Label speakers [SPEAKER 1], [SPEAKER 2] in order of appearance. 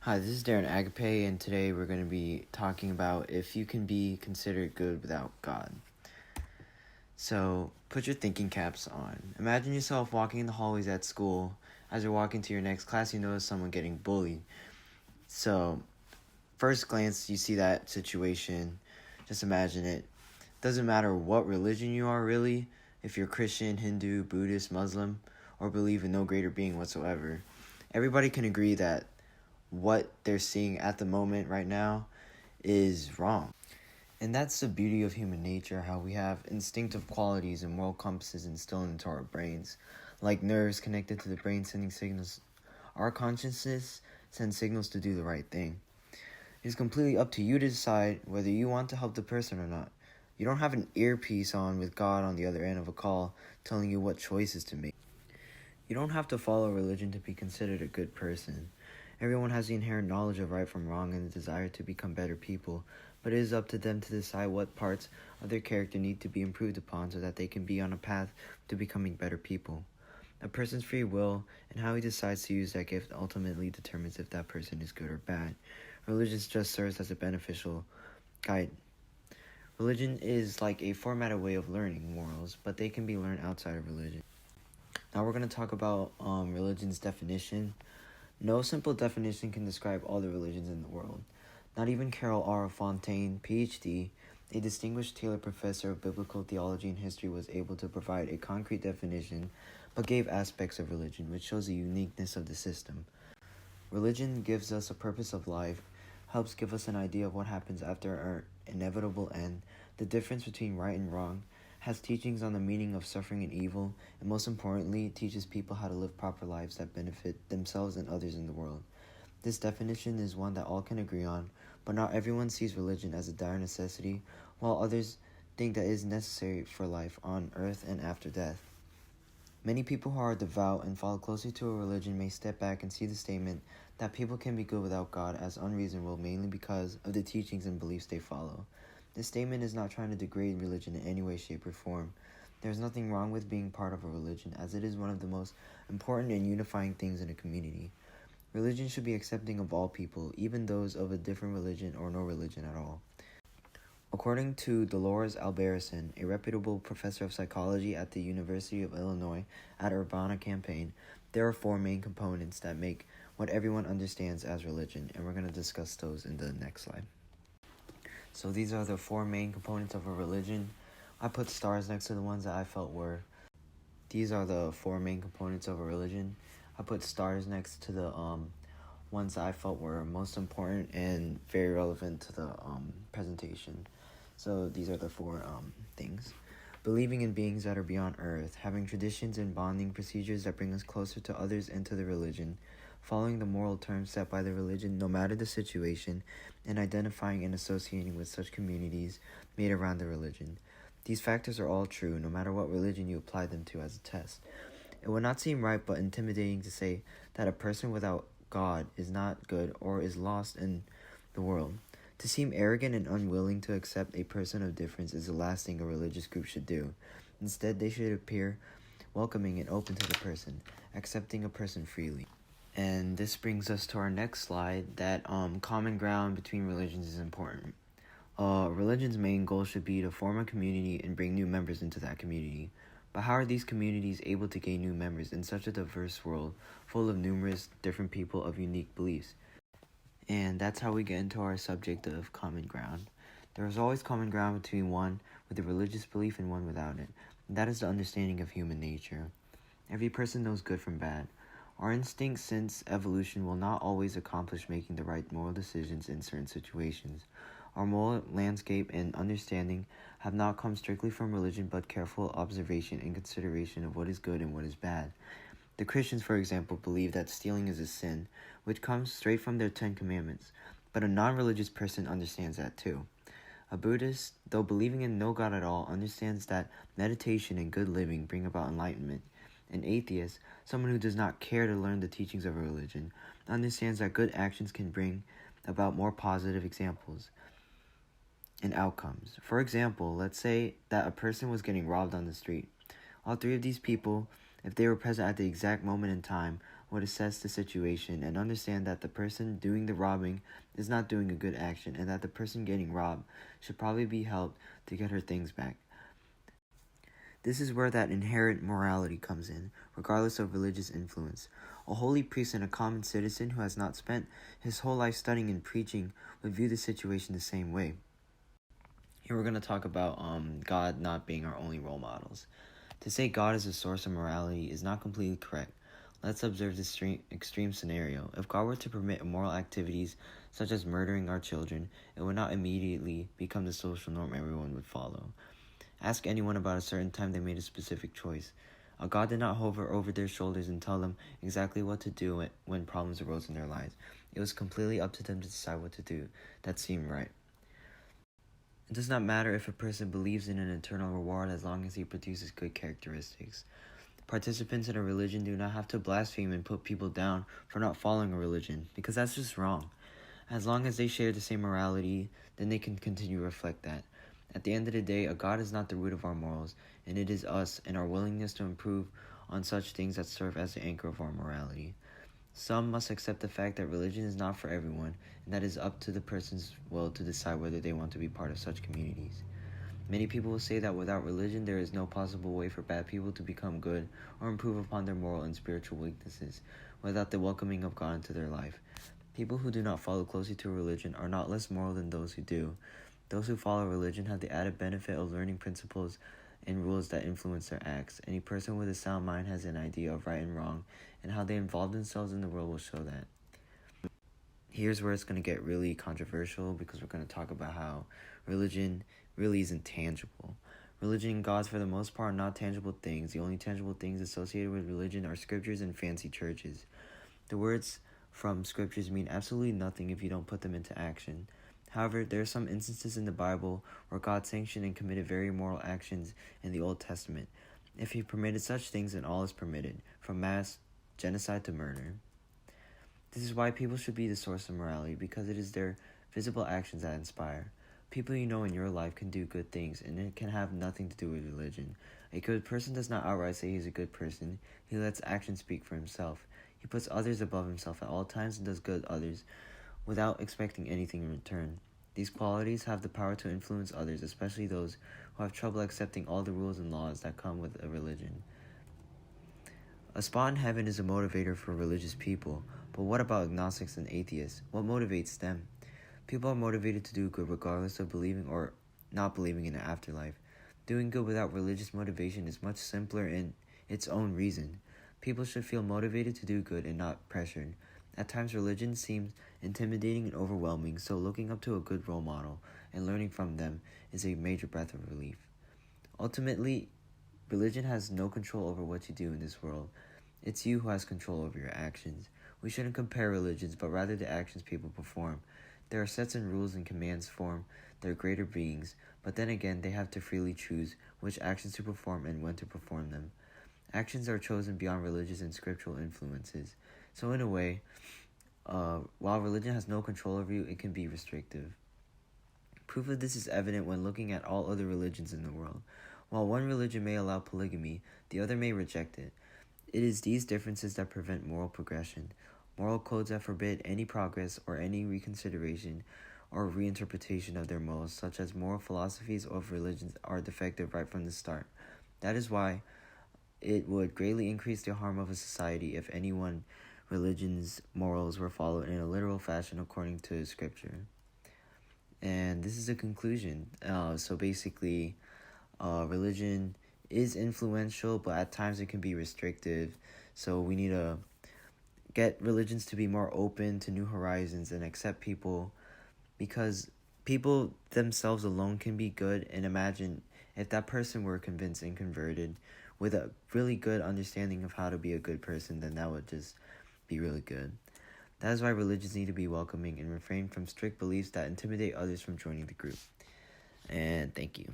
[SPEAKER 1] Hi, this is Darren Agapay, and today we're going to be talking about if you can be considered good without God. So, put your thinking caps on. Imagine yourself walking in the hallways at school. As you're walking to your next class, you notice someone getting bullied. So, first glance, you see that situation. Just imagine it. Doesn't matter what religion you are, really. If you're Christian, Hindu, Buddhist, Muslim, or believe in no greater being whatsoever. Everybody can agree that what they're seeing at the moment right now is wrong. And that's the beauty of human nature, how we have instinctive qualities and moral compasses instilled into our brains. Like nerves connected to the brain sending signals. Our consciousness sends signals to do the right thing. It's completely up to you to decide whether you want to help the person or not. You don't have an earpiece on with God on the other end of a call telling you what choices to make. You don't have to follow religion to be considered a good person. Everyone has the inherent knowledge of right from wrong and the desire to become better people, but it is up to them to decide what parts of their character need to be improved upon so that they can be on a path to becoming better people. A person's free will and how he decides to use that gift ultimately determines if that person is good or bad. Religion just serves as a beneficial guide. Religion is like a formatted way of learning morals, but they can be learned outside of religion. Now we're going to talk about religion's definition. No simple definition can describe all the religions in the world. Not even Carol R. Fontaine, Ph.D., a distinguished Taylor professor of biblical theology and history, was able to provide a concrete definition, but gave aspects of religion, which shows the uniqueness of the system. Religion gives us a purpose of life, helps give us an idea of what happens after our inevitable end, the difference between right and wrong, has teachings on the meaning of suffering and evil, and most importantly, teaches people how to live proper lives that benefit themselves and others in the world. This definition is one that all can agree on, but not everyone sees religion as a dire necessity, while others think that it is necessary for life on earth and after death. Many people who are devout and follow closely to a religion may step back and see the statement that people can be good without God as unreasonable, mainly because of the teachings and beliefs they follow. This statement is not trying to degrade religion in any way, shape, or form. There is nothing wrong with being part of a religion, as it is one of the most important and unifying things in a community. Religion should be accepting of all people, even those of a different religion or no religion at all. According to Dolores Albarracin, a reputable professor of psychology at the University of Illinois at Urbana-Champaign, there are four main components that make what everyone understands as religion, and we're going to discuss those in the next slide. So these are the four main components of a religion. I put stars next to the ones that I felt were. These are the four main components of a religion. I put stars next to the ones that I felt were most important and very relevant to the presentation. So these are the four things. Believing in beings that are beyond earth, having traditions and bonding procedures that bring us closer to others and to the religion, following the moral terms set by the religion no matter the situation, and identifying and associating with such communities made around the religion. These factors are all true no matter what religion you apply them to as a test. It would not seem right but intimidating to say that a person without God is not good or is lost in the world. To seem arrogant and unwilling to accept a person of difference is the last thing a religious group should do. Instead, they should appear welcoming and open to the person, accepting a person freely. And this brings us to our next slide, that common ground between religions is important. Religion's main goal should be to form a community and bring new members into that community. But how are these communities able to gain new members in such a diverse world, full of numerous different people of unique beliefs? And that's how we get into our subject of common ground. There is always common ground between one with a religious belief and one without it. And that is the understanding of human nature. Every person knows good from bad. Our instincts since evolution will not always accomplish making the right moral decisions in certain situations. Our moral landscape and understanding have not come strictly from religion but careful observation and consideration of what is good and what is bad. The Christians, for example, believe that stealing is a sin, which comes straight from their 10 Commandments, but a non-religious person understands that too. A Buddhist, though believing in no God at all, understands that meditation and good living bring about enlightenment. An atheist, someone who does not care to learn the teachings of a religion, understands that good actions can bring about more positive examples and outcomes. For example, let's say that a person was getting robbed on the street. All three of these people, if they were present at the exact moment in time, would assess the situation and understand that the person doing the robbing is not doing a good action and that the person getting robbed should probably be helped to get her things back. This is where that inherent morality comes in, regardless of religious influence. A holy priest and a common citizen who has not spent his whole life studying and preaching would view the situation the same way. Here we're going to talk about God not being our only role models. To say God is a source of morality is not completely correct. Let's observe this extreme scenario. If God were to permit immoral activities such as murdering our children, it would not immediately become the social norm everyone would follow. Ask anyone about a certain time they made a specific choice. God did not hover over their shoulders and tell them exactly what to do when problems arose in their lives. It was completely up to them to decide what to do that seemed right. It does not matter if a person believes in an eternal reward as long as he produces good characteristics. Participants in a religion do not have to blaspheme and put people down for not following a religion, because that's just wrong. As long as they share the same morality, then they can continue to reflect that. At the end of the day, a God is not the root of our morals, and it is us and our willingness to improve on such things that serve as the anchor of our morality. Some must accept the fact that religion is not for everyone, and that it is up to the person's will to decide whether they want to be part of such communities. Many people will say that without religion, there is no possible way for bad people to become good or improve upon their moral and spiritual weaknesses without the welcoming of God into their life. People who do not follow closely to a religion are not less moral than those who do. Those who follow religion have the added benefit of learning principles and rules that influence their acts. Any person with a sound mind has an idea of right and wrong, and how they involve themselves in the world will show that. Here's where it's going to get really controversial, because we're going to talk about how religion really isn't tangible. Religion and gods, for the most part, are not tangible things. The only tangible things associated with religion are scriptures and fancy churches. The words from scriptures mean absolutely nothing if you don't put them into action. However, there are some instances in the Bible where God sanctioned and committed very immoral actions in the Old Testament. If he permitted such things, then all is permitted, from mass genocide to murder. This is why people should be the source of morality, because it is their visible actions that inspire. People you know in your life can do good things, and it can have nothing to do with religion. A good person does not outright say he is a good person. He lets action speak for himself. He puts others above himself at all times and does good to others without expecting anything in return. These qualities have the power to influence others, especially those who have trouble accepting all the rules and laws that come with a religion. A spot in heaven is a motivator for religious people, but what about agnostics and atheists? What motivates them? People are motivated to do good regardless of believing or not believing in an afterlife. Doing good without religious motivation is much simpler in its own reason. People should feel motivated to do good and not pressured. At times, religion seems intimidating and overwhelming, so looking up to a good role model and learning from them is a major breath of relief. Ultimately, religion has no control over what you do in this world. It's you who has control over your actions. We shouldn't compare religions, but rather the actions people perform. There are sets and rules and commands form their greater beings, but then again, they have to freely choose which actions to perform and when to perform them. Actions are chosen beyond religious and scriptural influences. So in a way, while religion has no control over you, it can be restrictive. Proof of this is evident when looking at all other religions in the world. While one religion may allow polygamy, the other may reject it. It is these differences that prevent moral progression. Moral codes that forbid any progress or any reconsideration or reinterpretation of their morals, such as moral philosophies of religions, are defective right from the start. That is why it would greatly increase the harm of a society if anyone religion's morals were followed in a literal fashion according to scripture. And this is a conclusion. So basically, religion is influential, but at times it can be restrictive. So we need to get religions to be more open to new horizons and accept people, because people themselves alone can be good. And imagine if that person were convinced and converted with a really good understanding of how to be a good person, then that would just be really good. That is why religions need to be welcoming and refrain from strict beliefs that intimidate others from joining the group. And thank you.